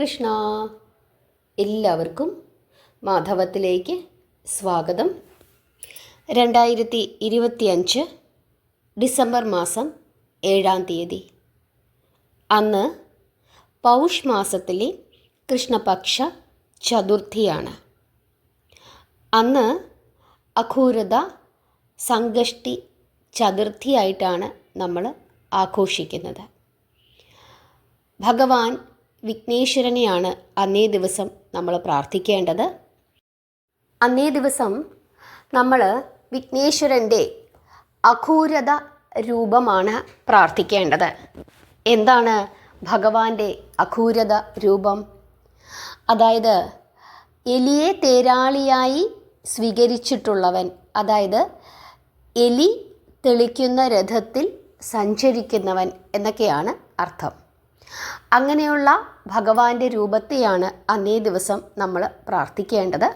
ശ്രീകൃഷ്ണ. എല്ലാവർക്കും മാധവത്തിലേക്ക് സ്വാഗതം. 2025 ഡിസംബർ മാസം 7-ാം തീയതി. അന്ന് പൗഷ് മാസത്തിലെ കൃഷ്ണപക്ഷ ചതുർത്ഥിയാണ്. അന്ന് അഘോരത സംഗഷ്ടി ചതുർത്ഥിയായിട്ടാണ് നമ്മൾ ആഘോഷിക്കുന്നത്. ഭഗവാൻ വിഘ്നേശ്വരനെയാണ് അന്നേ ദിവസം നമ്മൾ പ്രാർത്ഥിക്കേണ്ടത്. അന്നേ ദിവസം നമ്മൾ വിഘ്നേശ്വരൻ്റെ അഘോരത രൂപമാണ് പ്രാർത്ഥിക്കേണ്ടത്. എന്താണ് ഭഗവാന്റെ അഘോരത രൂപം? അതായത് എലിയെ തേരാളിയായി സ്വീകരിച്ചിട്ടുള്ളവൻ, അതായത് എലി തെളിക്കുന്ന രഥത്തിൽ സഞ്ചരിക്കുന്നവൻ എന്നൊക്കെയാണ് അർത്ഥം. അങ്ങനെയുള്ള ഭഗവാന്റെ രൂപത്തെയാണ് അന്നേ ദിവസം നമ്മൾ പ്രാർത്ഥിക്കേണ്ടത്.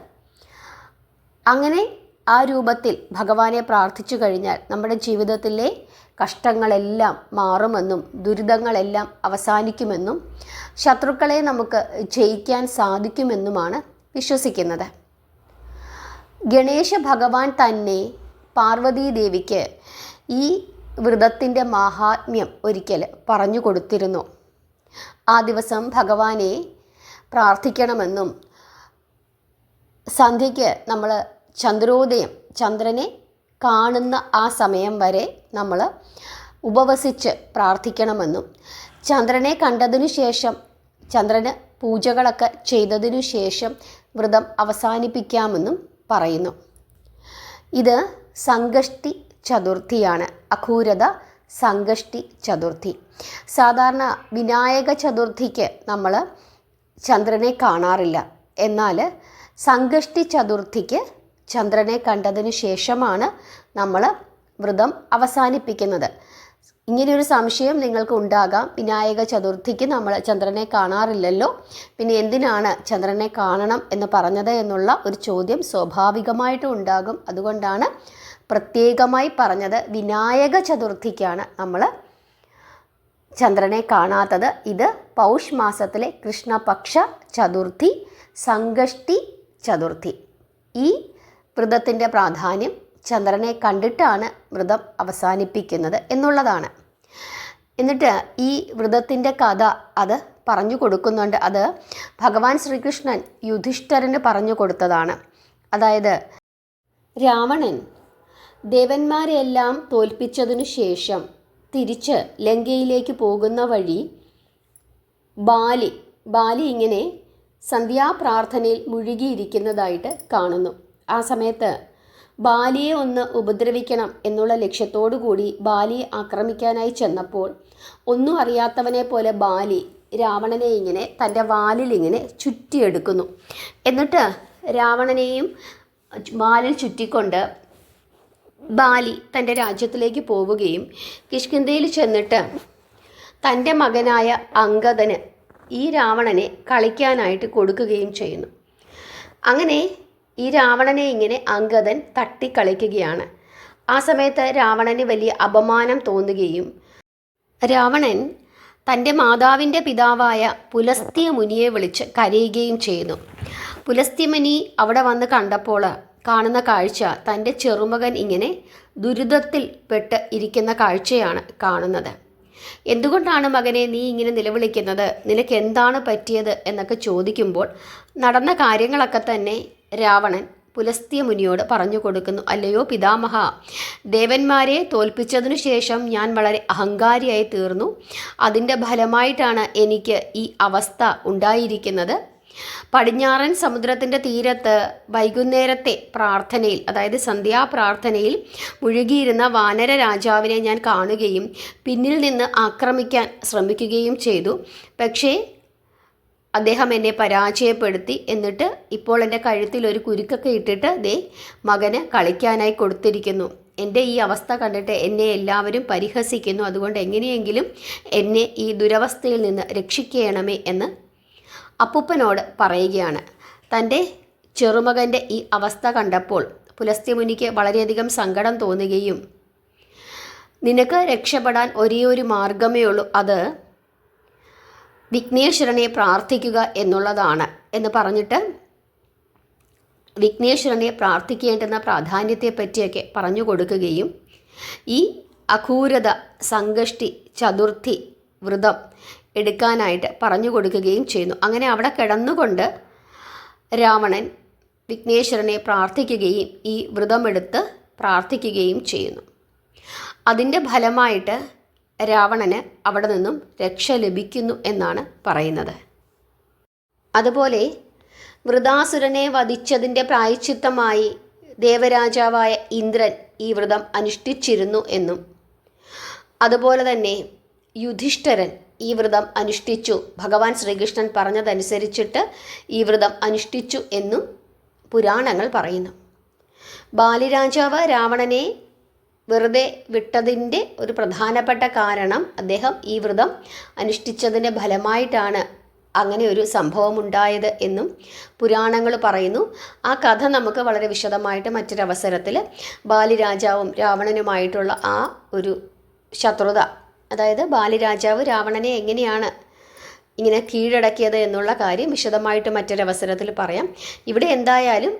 അങ്ങനെ ആ രൂപത്തിൽ ഭഗവാനെ പ്രാർത്ഥിച്ചു കഴിഞ്ഞാൽ നമ്മുടെ ജീവിതത്തിലെ കഷ്ടങ്ങളെല്ലാം മാറുമെന്നും ദുരിതങ്ങളെല്ലാം അവസാനിക്കുമെന്നും ശത്രുക്കളെ നമുക്ക് ജയിക്കാൻ സാധിക്കുമെന്നുമാണ് വിശ്വസിക്കുന്നത്. ഗണേശ ഭഗവാൻ തന്നെ പാർവതീദേവിക്ക് ഈ വ്രതത്തിൻ്റെ മാഹാത്മ്യം ഒരിക്കൽ പറഞ്ഞു കൊടുത്തിരുന്നു. ആ ദിവസം ഭഗവാനെ പ്രാർത്ഥിക്കണമെന്നും സന്ധ്യയ്ക്ക് നമ്മൾ ചന്ദ്രോദയം, ചന്ദ്രനെ കാണുന്ന ആ സമയം വരെ നമ്മൾ ഉപവസിച്ച് പ്രാർത്ഥിക്കണമെന്നും ചന്ദ്രനെ കണ്ടതിനു ശേഷം, ചന്ദ്രന് പൂജകളൊക്കെ ചെയ്തതിനു ശേഷം വ്രതം അവസാനിപ്പിക്കാമെന്നും പറയുന്നു. ഇത് സംഗഷ്ടി ചതുർത്ഥിയാണ്. അഘോരത സംഗഷ്ടി ചതുർത്ഥി. സാധാരണ വിനായക ചതുർത്ഥിക്ക് നമ്മൾ ചന്ദ്രനെ കാണാറില്ല. എന്നാൽ സംഗഷ്ടി ചതുർത്ഥിക്ക് ചന്ദ്രനെ കണ്ടതിന് ശേഷമാണ് നമ്മൾ വ്രതം അവസാനിപ്പിക്കുന്നത്. ഇങ്ങനെയൊരു സംശയം നിങ്ങൾക്ക് ഉണ്ടാകാം, വിനായക ചതുർത്ഥിക്ക് നമ്മൾ ചന്ദ്രനെ കാണാറില്ലല്ലോ, പിന്നെ എന്തിനാണ് ചന്ദ്രനെ കാണണം എന്ന് പറഞ്ഞത് എന്നുള്ള ഒരു ചോദ്യം സ്വാഭാവികമായിട്ടും ഉണ്ടാകും. അതുകൊണ്ടാണ് പ്രത്യേകമായി പറഞ്ഞത്. വിനായക ചതുർത്ഥിക്കാണ് നമ്മൾ ചന്ദ്രനെ കാണാത്തത്. ഇത് പൗഷ് മാസത്തിലെ കൃഷ്ണപക്ഷ ചതുർത്ഥി, സംഗഷ്ടി ചതുർത്ഥി. ഈ വ്രതത്തിൻ്റെ പ്രാധാന്യം ചന്ദ്രനെ കണ്ടിട്ടാണ് വ്രതം അവസാനിപ്പിക്കുന്നത് എന്നുള്ളതാണ്. എന്നിട്ട് ഈ വ്രതത്തിൻ്റെ കഥ അത് പറഞ്ഞു കൊടുക്കുന്നുണ്ട്. അത് ഭഗവാൻ ശ്രീകൃഷ്ണൻ യുധിഷ്ഠിരന് പറഞ്ഞു കൊടുത്തതാണ്. അതായത് രാവണൻ ദേവന്മാരെല്ലാം തോൽപ്പിച്ചതിനു ശേഷം തിരിച്ച് ലങ്കയിലേക്ക് പോകുന്ന വഴി ബാലി ഇങ്ങനെ സന്ധ്യാപ്രാർത്ഥനയിൽ മുഴുകിയിരിക്കുന്നതായിട്ട് കാണുന്നു. ആ സമയത്ത് ബാലിയെ ഒന്ന് ഉപദ്രവിക്കണം എന്നുള്ള ലക്ഷ്യത്തോടു കൂടി ബാലിയെ ആക്രമിക്കാനായി ചെന്നപ്പോൾ ഒന്നും അറിയാത്തവനെ പോലെ ബാലി രാവണനെ ഇങ്ങനെ തൻ്റെ വാലിലിങ്ങനെ ചുറ്റിയെടുക്കുന്നു. എന്നിട്ട് രാവണനെയും വാലിൽ ചുറ്റിക്കൊണ്ട് ബാലി തൻ്റെ രാജ്യത്തിലേക്ക് പോവുകയും കിഷ്കിന്ധയിൽ ചെന്നിട്ട് തൻ്റെ മകനായ അംഗദന് ഈ രാവണനെ കളിക്കാനായിട്ട് കൊടുക്കുകയും ചെയ്യുന്നു. അങ്ങനെ ഈ രാവണനെ ഇങ്ങനെ അംഗദൻ തട്ടിക്കളിക്കുകയാണ്. ആ സമയത്ത് രാവണന് വലിയ അപമാനം തോന്നുകയും രാവണൻ തൻ്റെ മാതാവിൻ്റെ പിതാവായ പുലസ്ത്യ മുനിയെ വിളിച്ച് കരയുകയും ചെയ്യുന്നു. പുലസ്ത്യ മുനി അവിടെ വന്ന് കണ്ടപ്പോൾ കാണുന്ന കാഴ്ച തൻ്റെ ചെറുമകൻ ഇങ്ങനെ ദുരിതത്തിൽ പെട്ട് ഇരിക്കുന്ന കാഴ്ചയാണ് കാണുന്നത്. എന്തുകൊണ്ടാണ് മകനെ നീ ഇങ്ങനെ നിലവിളിക്കുന്നത്? നിനക്ക് എന്താണ് പറ്റിയത് എന്നൊക്കെ ചോദിക്കുമ്പോൾ നടന്ന കാര്യങ്ങളൊക്കെ തന്നെ രാവണൻ പുലസ്ത്യ മുനിയോട് പറഞ്ഞു കൊടുക്കുന്നു. അല്ലയോ പിതാമഹ, ദേവന്മാരെ തോൽപ്പിച്ചതിനു ശേഷം ഞാൻ വളരെ അഹങ്കാരിയായി തീർന്നു. അതിൻ്റെ ഫലമായിട്ടാണ് എനിക്ക് ഈ അവസ്ഥ ഉണ്ടായിരിക്കുന്നത്. പടിഞ്ഞാറൻ സമുദ്രത്തിൻ്റെ തീരത്ത് വൈകുന്നേരത്തെ പ്രാർത്ഥനയിൽ, അതായത് സന്ധ്യാപ്രാർത്ഥനയിൽ മുഴുകിയിരുന്ന വാനര രാജാവിനെ ഞാൻ കാണുകയും പിന്നിൽ നിന്ന് ആക്രമിക്കാൻ ശ്രമിക്കുകയും ചെയ്തു. പക്ഷേ അദ്ദേഹം എന്നെ പരാജയപ്പെടുത്തി. എന്നിട്ട് ഇപ്പോൾ എൻ്റെ കഴുത്തിൽ ഒരു കുരുക്കൊക്കെ ഇട്ടിട്ട് മകന് കളിക്കാനായി കൊടുത്തിരിക്കുന്നു. എൻ്റെ ഈ അവസ്ഥ കണ്ടിട്ട് എന്നെ എല്ലാവരും പരിഹസിക്കുന്നു. അതുകൊണ്ട് എങ്ങനെയെങ്കിലും എന്നെ ഈ ദുരവസ്ഥയിൽ നിന്ന് രക്ഷിക്കണമേ എന്ന് അപ്പൂപ്പനോട് പറയുകയാണ്. തൻ്റെ ചെറുമകൻ്റെ ഈ അവസ്ഥ കണ്ടപ്പോൾ പുലസ്ത്യമുനിക്ക് വളരെയധികം സങ്കടം തോന്നുകയും നിനക്ക് രക്ഷപ്പെടാൻ ഒരേ ഒരു മാർഗമേ ഉള്ളൂ, അത് വിഘ്നേശ്വരനെ പ്രാർത്ഥിക്കുക എന്നുള്ളതാണ് എന്ന് പറഞ്ഞിട്ട് വിഘ്നേശ്വരനെ പ്രാർത്ഥിക്കേണ്ടുന്ന പ്രാധാന്യത്തെപ്പറ്റിയൊക്കെ പറഞ്ഞു കൊടുക്കുകയും ഈ അഘൂരത സംകഷ്ടി ചതുർത്ഥി വ്രതം എടുക്കാനായിട്ട് പറഞ്ഞു കൊടുക്കുകയും ചെയ്യുന്നു. അങ്ങനെ അവിടെ കിടന്നുകൊണ്ട് രാവണൻ വിഘ്നേശ്വരനെ പ്രാർത്ഥിക്കുകയും ഈ വ്രതമെടുത്ത് പ്രാർത്ഥിക്കുകയും ചെയ്യുന്നു. അതിൻ്റെ ഫലമായിട്ട് രാവണന് അവിടെ നിന്നും രക്ഷ ലഭിക്കുന്നു എന്നാണ് പറയുന്നത്. അതുപോലെ വൃതാസുരനെ വധിച്ചതിൻ്റെ പ്രായശ്ചിത്തമായി ദേവരാജാവായ ഇന്ദ്രൻ ഈ വ്രതം അനുഷ്ഠിച്ചിരുന്നു എന്നും അതുപോലെ തന്നെ യുധിഷ്ഠിരൻ ഈ വ്രതം അനുഷ്ഠിച്ചു, ഭഗവാൻ ശ്രീകൃഷ്ണൻ പറഞ്ഞതനുസരിച്ചിട്ട് ഈ വ്രതം അനുഷ്ഠിച്ചു എന്നും പുരാണങ്ങൾ പറയുന്നു. ബാലിരാജാവ് രാവണനെ വെറുതെ വിട്ടതിൻ്റെ ഒരു പ്രധാനപ്പെട്ട കാരണം അദ്ദേഹം ഈ വ്രതം അനുഷ്ഠിച്ചതിൻ്റെ ഫലമായിട്ടാണ് അങ്ങനെ ഒരു സംഭവം ഉണ്ടായത് എന്നും പുരാണങ്ങൾ പറയുന്നു. ആ കഥ നമുക്ക് വളരെ വിശദമായിട്ട് മറ്റൊരവസരത്തിൽ ബാലിരാജാവും രാവണനുമായിട്ടുള്ള ആ ഒരു ശത്രുത, അതായത് ബാലിരാജാവ് രാവണനെ എങ്ങനെയാണ് ഇങ്ങനെ കീഴടക്കിയത് എന്നുള്ള കാര്യം വിശദമായിട്ട് മറ്റൊരവസരത്തിൽ പറയാം. ഇവിടെ എന്തായാലും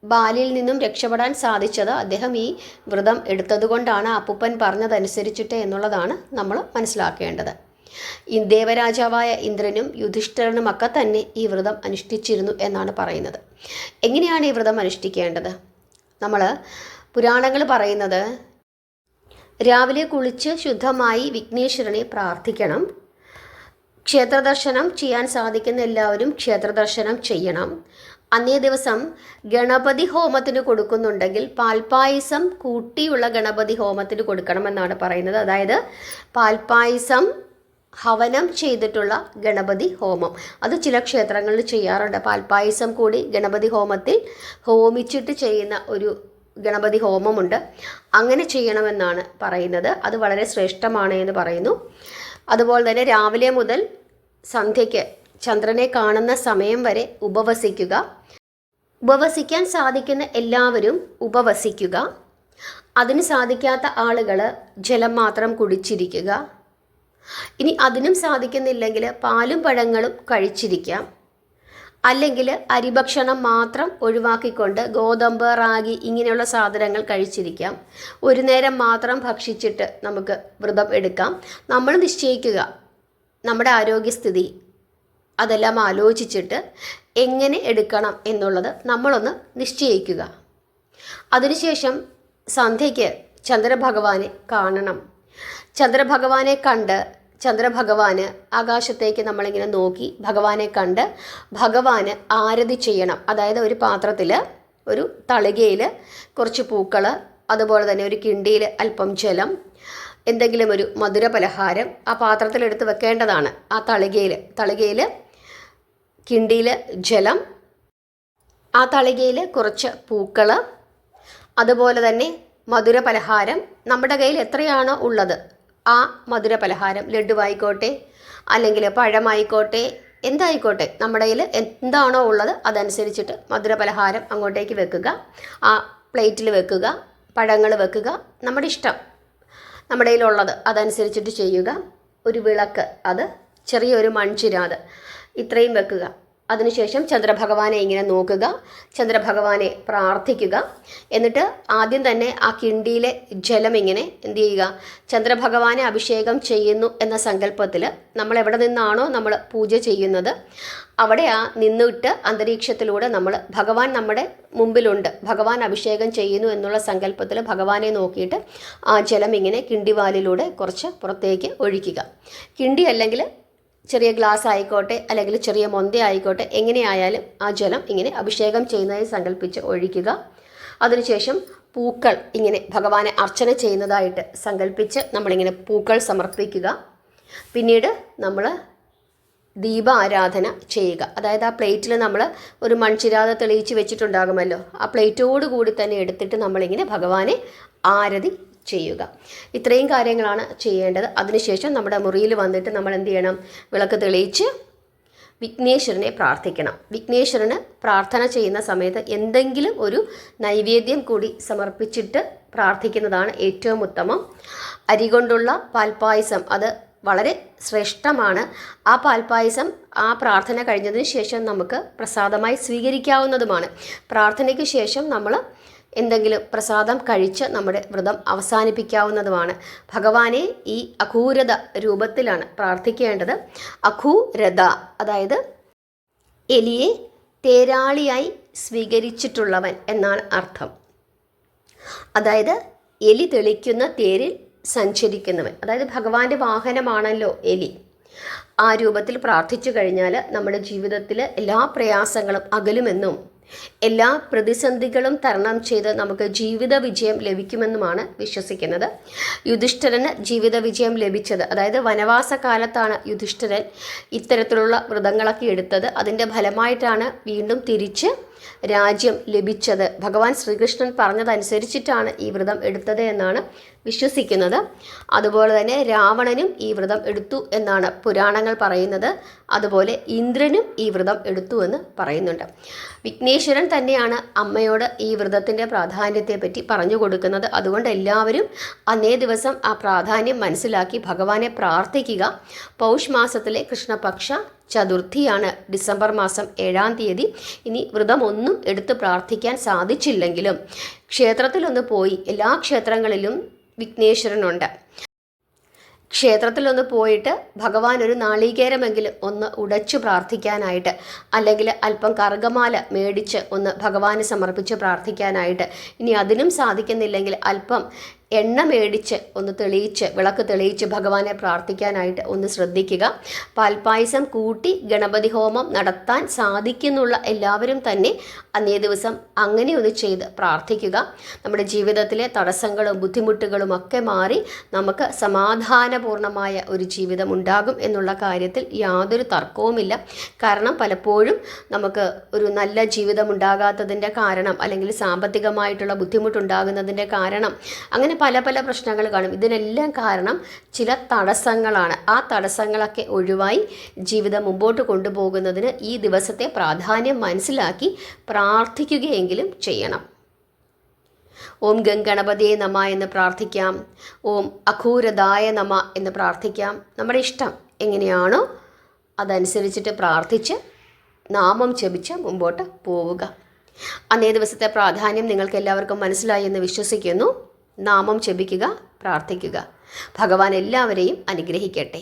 ബാലിയിൽ നിന്നും രക്ഷപ്പെടാൻ സാധിച്ചത് അദ്ദേഹം ഈ വ്രതം എടുത്തതുകൊണ്ടാണ്, അപ്പൂപ്പൻ പറഞ്ഞതനുസരിച്ചിട്ട് എന്നുള്ളതാണ് നമ്മൾ മനസ്സിലാക്കേണ്ടത്. ഈ ദേവരാജാവായ ഇന്ദ്രനും യുധിഷ്ഠിരനുമൊക്കെ തന്നെ ഈ വ്രതം അനുഷ്ഠിച്ചിരുന്നു എന്നാണ് പറയുന്നത്. എങ്ങനെയാണ് ഈ വ്രതം അനുഷ്ഠിക്കേണ്ടത്? നമ്മൾ പുരാണങ്ങൾ പറയുന്നത് രാവിലെ കുളിച്ച് ശുദ്ധമായി വിഘ്നേശ്വരനെ പ്രാർത്ഥിക്കണം. ക്ഷേത്രദർശനം ചെയ്യാൻ സാധിക്കുന്ന എല്ലാവരും ക്ഷേത്രദർശനം ചെയ്യണം. അന്നേ ദിവസം ഗണപതി ഹോമത്തിന് കൊടുക്കുന്നുണ്ടെങ്കിൽ പാൽപ്പായസം കൂട്ടിയുള്ള ഗണപതി ഹോമത്തിന് കൊടുക്കണമെന്നാണ് പറയുന്നത്. അതായത് പാൽപ്പായസം ഹവനം ചെയ്തിട്ടുള്ള ഗണപതി ഹോമം, അത് ചില ക്ഷേത്രങ്ങളിൽ ചെയ്യാറുണ്ട്. പാൽപ്പായസം കൂടി ഗണപതി ഹോമത്തിൽ ഹോമിച്ചിട്ട് ചെയ്യുന്ന ഒരു ഗണപതി ഹോമമുണ്ട്. അങ്ങനെ ചെയ്യണമെന്നാണ് പറയുന്നത്. അത് വളരെ ശ്രേഷ്ഠമാണ് എന്ന് പറയുന്നു. അതുപോലെ തന്നെ രാവിലെ മുതൽ സന്ധ്യയ്ക്ക് ചന്ദ്രനെ കാണുന്ന സമയം വരെ ഉപവസിക്കുക. ഉപവസിക്കാൻ സാധിക്കുന്ന എല്ലാവരും ഉപവസിക്കുക. അതിന് സാധിക്കാത്ത ആളുകൾ ജലം മാത്രം കുടിച്ചിരിക്കുക. ഇനി അതിനും സാധിക്കുന്നില്ലെങ്കിൽ പാലും പഴങ്ങളും കഴിച്ചിരിക്കാം. അല്ലെങ്കിൽ അരിഭക്ഷണം മാത്രം ഒഴിവാക്കിക്കൊണ്ട് ഗോതമ്പ്, റാഗി ഇങ്ങനെയുള്ള സാധനങ്ങൾ കഴിച്ചിരിക്കാം. ഒരു നേരം മാത്രം ഭക്ഷിച്ചിട്ട് നമുക്ക് വ്രതം എടുക്കാം. നമ്മൾ നിശ്ചയിക്കുക നമ്മുടെ ആരോഗ്യസ്ഥിതി, അതെല്ലാം ആലോചിച്ചിട്ട് എങ്ങനെ എടുക്കണം എന്നുള്ളത് നമ്മളൊന്ന് നിശ്ചയിക്കുക. അതിനുശേഷം സന്ധ്യയ്ക്ക് ചന്ദ്രഭഗവാനെ കാണണം. ചന്ദ്രഭഗവാനെ കണ്ട് ചന്ദ്രഭഗവാന് ആകാശത്തേക്ക് നമ്മളിങ്ങനെ നോക്കി ഭഗവാനെ കണ്ട് ഭഗവാന് ആരതി ചെയ്യണം. അതായത് ഒരു പാത്രത്തിൽ, ഒരു തളികയിൽ കുറച്ച് പൂക്കൾ, അതുപോലെ തന്നെ ഒരു കിണ്ടിയിൽ അല്പം ജലം, എന്തെങ്കിലും ഒരു മധുര പലഹാരം ആ പാത്രത്തിലെടുത്ത് വെക്കേണ്ടതാണ്. ആ തളികയിൽ കിണ്ടിയിൽ ജലം, ആ തളികയിൽ കുറച്ച് പൂക്കൾ, അതുപോലെ തന്നെ മധുര പലഹാരം. നമ്മുടെ കയ്യിൽ എത്രയാണോ ഉള്ളത് ആ മധുര പലഹാരം, ലഡുവായിക്കോട്ടെ അല്ലെങ്കിൽ പഴമായിക്കോട്ടെ, എന്തായിക്കോട്ടെ, നമ്മുടെ കയ്യിൽ എന്താണോ ഉള്ളത് അതനുസരിച്ചിട്ട് മധുര പലഹാരം അങ്ങോട്ടേക്ക് വെക്കുക. ആ പ്ലേറ്റിൽ വെക്കുക. പഴങ്ങൾ വെക്കുക. നമ്മുടെ ഇഷ്ടം, നമ്മുടെ കയ്യിലുള്ളത് അതനുസരിച്ചിട്ട് ചെയ്യുക. ഒരു വിളക്ക്, അത് ചെറിയൊരു മൺചിരാത്, ഇത്രയും വെക്കുക. അതിനുശേഷം ചന്ദ്രഭഗവാനെ ഇങ്ങനെ നോക്കുക, ചന്ദ്രഭഗവാനെ പ്രാർത്ഥിക്കുക. എന്നിട്ട് ആദ്യം തന്നെ ആ കിണ്ടിയിലെ ജലം ഇങ്ങനെ എന്ത് ചെയ്യുക, ചന്ദ്രഭഗവാനെ അഭിഷേകം ചെയ്യുന്നു എന്ന സങ്കല്പത്തിൽ നമ്മൾ എവിടെ നിന്നാണോ നമ്മൾ പൂജ ചെയ്യുന്നത് അവിടെ നിന്നിട്ട് അന്തരീക്ഷത്തിലൂടെ നമ്മൾ ഭഗവാൻ നമ്മുടെ മുമ്പിലുണ്ട്, ഭഗവാൻ അഭിഷേകം ചെയ്യുന്നു എന്നുള്ള സങ്കല്പത്തിൽ ഭഗവാനെ നോക്കിയിട്ട് ആ ജലം ഇങ്ങനെ കിണ്ടിവാലിലൂടെ കുറച്ച് പുറത്തേക്ക് ഒഴിക്കുക. കിണ്ടി അല്ലെങ്കിൽ ചെറിയ ഗ്ലാസ് ആയിക്കോട്ടെ അല്ലെങ്കിൽ ചെറിയ മൊന്ത ആയിക്കോട്ടെ, എങ്ങനെയായാലും ആ ജലം ഇങ്ങനെ അഭിഷേകം ചെയ്യുന്നതായി സങ്കല്പിച്ച് ഒഴിക്കുക. അതിനുശേഷം പൂക്കൾ ഇങ്ങനെ ഭഗവാനെ അർച്ചന ചെയ്യുന്നതായിട്ട് സങ്കല്പിച്ച് നമ്മളിങ്ങനെ പൂക്കൾ സമർപ്പിക്കുക. പിന്നീട് നമ്മൾ ദീപ ആരാധന ചെയ്യുക. അതായത് ആ പ്ലേറ്റിൽ നമ്മൾ ഒരു മൺചിരാത തെളിയിച്ച് വെച്ചിട്ടുണ്ടാകുമല്ലോ, ആ പ്ലേറ്റോട് കൂടി തന്നെ എടുത്തിട്ട് നമ്മളിങ്ങനെ ഭഗവാനെ ആരതി ചെയ്യുക. ഇത്രയും കാര്യങ്ങളാണ് ചെയ്യേണ്ടത്. അതിനുശേഷം നമ്മുടെ മുറിയിൽ വന്നിട്ട് നമ്മൾ എന്ത് ചെയ്യണം, വിളക്ക് തെളിയിച്ച് വിഘ്നേശ്വരനെ പ്രാർത്ഥിക്കണം. വിഘ്നേശ്വരന് പ്രാർത്ഥന ചെയ്യുന്ന സമയത്ത് എന്തെങ്കിലും ഒരു നൈവേദ്യം കൂടി സമർപ്പിച്ചിട്ട് പ്രാർത്ഥിക്കുന്നതാണ് ഏറ്റവും ഉത്തമം. അരി കൊണ്ടുള്ള പാൽപ്പായസം, അത് വളരെ ശ്രേഷ്ഠമാണ്. ആ പാൽപ്പായസം ആ പ്രാർത്ഥന കഴിഞ്ഞതിന് ശേഷം നമുക്ക് പ്രസാദമായി സ്വീകരിക്കാവുന്നതുമാണ്. പ്രാർത്ഥനയ്ക്ക് ശേഷം നമ്മൾ എന്തെങ്കിലും പ്രസാദം കഴിച്ച് നമ്മുടെ വ്രതം അവസാനിപ്പിക്കാവുന്നതുമാണ്. ഭഗവാനെ ഈ അഘൂരത രൂപത്തിലാണ് പ്രാർത്ഥിക്കേണ്ടത്. അഘൂരത അതായത് എലിയെ തേരാളിയായി സ്വീകരിച്ചിട്ടുള്ളവൻ എന്നാണ് അർത്ഥം. അതായത് എലി തെളിക്കുന്ന തേരിൽ സഞ്ചരിക്കുന്നവൻ. അതായത് ഭഗവാന്റെ വാഹനമാണല്ലോ എലി. ആ രൂപത്തിൽ പ്രാർത്ഥിച്ചു കഴിഞ്ഞാൽ നമ്മുടെ ജീവിതത്തിൽ എല്ലാ പ്രയാസങ്ങളും അകലുമെന്നും എല്ലാ പ്രതിസന്ധികളും തരണം ചെയ്ത് നമുക്ക് ജീവിത വിജയം ലഭിക്കുമെന്നുമാണ് വിശ്വസിക്കുന്നത്. യുധിഷ്ഠിരന് ജീവിത വിജയം ലഭിച്ചത്, അതായത് വനവാസ കാലത്താണ് യുധിഷ്ഠിരൻ ഇത്തരത്തിലുള്ള വ്രതങ്ങളൊക്കെ എടുത്തത്. അതിൻ്റെ ഫലമായിട്ടാണ് വീണ്ടും തിരിച്ച് രാജ്യം ലഭിച്ചത്. ഭഗവാൻ ശ്രീകൃഷ്ണൻ പറഞ്ഞതനുസരിച്ചിട്ടാണ് ഈ വ്രതം എടുത്തത് എന്നാണ് വിശ്വസിക്കുന്നത്. അതുപോലെ തന്നെ രാവണനും ഈ വ്രതം എടുത്തു എന്നാണ് പുരാണങ്ങൾ പറയുന്നത്. അതുപോലെ ഇന്ദ്രനും ഈ വ്രതം എടുത്തു എന്ന് പറയുന്നുണ്ട്. വിഘ്നേശ്വരൻ തന്നെയാണ് അമ്മയോട് ഈ വ്രതത്തിൻ്റെ പ്രാധാന്യത്തെപ്പറ്റി പറഞ്ഞു കൊടുക്കുന്നത്. അതുകൊണ്ട് എല്ലാവരും അന്നേ ദിവസം ആ പ്രാധാന്യം മനസ്സിലാക്കി ഭഗവാനെ പ്രാർത്ഥിക്കുക. പൗഷ് മാസത്തിലെ കൃഷ്ണപക്ഷ ചതുർത്ഥിയാണ്, ഡിസംബർ മാസം 7-ാം തീയതി. ഇനി വ്രതം ഒന്നും എടുത്ത് പ്രാർത്ഥിക്കാൻ സാധിച്ചില്ലെങ്കിലും ക്ഷേത്രത്തിലൊന്ന് പോയി, എല്ലാ ക്ഷേത്രങ്ങളിലും വിഘ്നേശ്വരനുണ്ട്. ക്ഷേത്രത്തിലൊന്ന് പോയിട്ട് ഭഗവാൻ ഒരു നാളികേരമെങ്കിലും ഒന്ന് ഉടച്ചു പ്രാർത്ഥിക്കാനായിട്ട്, അല്ലെങ്കിൽ അല്പം കറുകമാല മേടിച്ച് ഒന്ന് ഭഗവാന് സമർപ്പിച്ച് പ്രാർത്ഥിക്കാനായിട്ട്, ഇനി അതിനും സാധിക്കുന്നില്ലെങ്കിൽ അല്പം എണ്ണ മേടിച്ച് ഒന്ന് തെളിയിച്ച്, വിളക്ക് തെളിയിച്ച് ഭഗവാനെ പ്രാർത്ഥിക്കാനായിട്ട് ഒന്ന് ശ്രദ്ധിക്കുക. പാൽപ്പായസം കൂട്ടി ഗണപതി ഹോമം നടത്താൻ സാധിക്കുന്നുള്ള എല്ലാവരും തന്നെ അന്നേ ദിവസം അങ്ങനെ ഒന്ന് ചെയ്ത് പ്രാർത്ഥിക്കുക. നമ്മുടെ ജീവിതത്തിലെ തടസ്സങ്ങളും ബുദ്ധിമുട്ടുകളും ഒക്കെ മാറി നമുക്ക് സമാധാനപൂർണമായ ഒരു ജീവിതം ഉണ്ടാകും എന്നുള്ള കാര്യത്തിൽ യാതൊരു തർക്കവുമില്ല. കാരണം പലപ്പോഴും നമുക്ക് ഒരു നല്ല ജീവിതം ഉണ്ടാകാത്തതിൻ്റെ കാരണം, അല്ലെങ്കിൽ സാമ്പത്തികമായിട്ടുള്ള ബുദ്ധിമുട്ടുണ്ടാകുന്നതിൻ്റെ കാരണം, അങ്ങനെ പല പല പ്രശ്നങ്ങൾ കാണും. ഇതിനെല്ലാം കാരണം ചില തടസ്സങ്ങളാണ്. ആ തടസ്സങ്ങളൊക്കെ ഒഴിവായി ജീവിതം മുമ്പോട്ട് കൊണ്ടുപോകുന്നതിന് ഈ ദിവസത്തെ പ്രാധാന്യം മനസ്സിലാക്കി പ്രാർത്ഥിക്കുകയെങ്കിലും ചെയ്യണം. ഓം ഗംഗണപതിയെ നമ എന്ന് പ്രാർത്ഥിക്കാം. ഓം അഘൂരതായ നമ എന്ന് പ്രാർത്ഥിക്കാം. നമ്മുടെ ഇഷ്ടം എങ്ങനെയാണോ അതനുസരിച്ചിട്ട് പ്രാർത്ഥിച്ച് നാമം ജപിച്ച് മുമ്പോട്ട് പോവുക. അന്നേ ദിവസത്തെ പ്രാധാന്യം നിങ്ങൾക്ക് എല്ലാവർക്കും മനസ്സിലായി എന്ന് വിശ്വസിക്കുന്നു. നാമം ജപിക്കുക, പ്രാർത്ഥിക്കുക. ഭഗവാൻ എല്ലാവരെയും അനുഗ്രഹിക്കട്ടെ.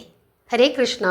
ഹരേ കൃഷ്ണ.